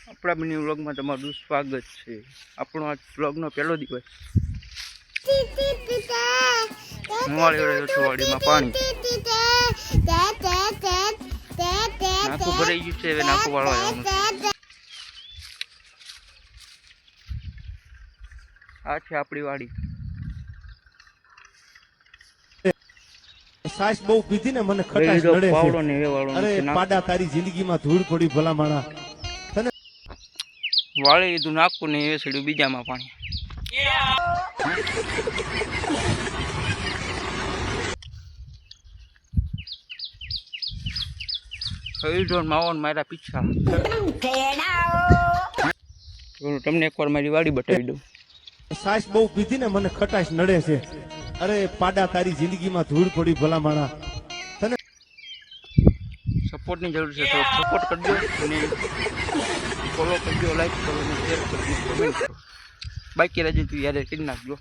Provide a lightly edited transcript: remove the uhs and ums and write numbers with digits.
આપણા મિની વ્લોગમાં તમારું સ્વાગત છે। આપણો આ વ્લોગનો પહેલો દિવસ। હું વાળી રહ્યો છું વાડીમાં પાણી નાખું ભરાઈ ગયું છે, હવે નાખું વાળવા જવાનું છે। આ છે આપણી વાડી। સાસ બહુ પીધી ને મને ખટાશ નડે પાવડો ને છે। વેવાળો અરે પાડા તારી જિંદગીમાં ધૂળ પડી ભલા માણા તને વાળી લીધું નાખું ને એ સડ્યું બીજામાં પાણી। હળીઢોર માવો ને મારા પીછા તમને એકવાર મારી વાડી બતાવી દઉં। સાસ બહુ પીધી ને મને ખટાશ નડે છે। અરે પાડા તારી જિંદગીમાં ધૂળ પડી ભલા માણા તને સપોર્ટની જરૂર છે, તો સપોર્ટ કરજો અને ફોલો કરજો, લાઈક કરો અને શેર કરજો, કમેન્ટ કરો। બાકી રહેજો તું યાદ કરી નાખજો।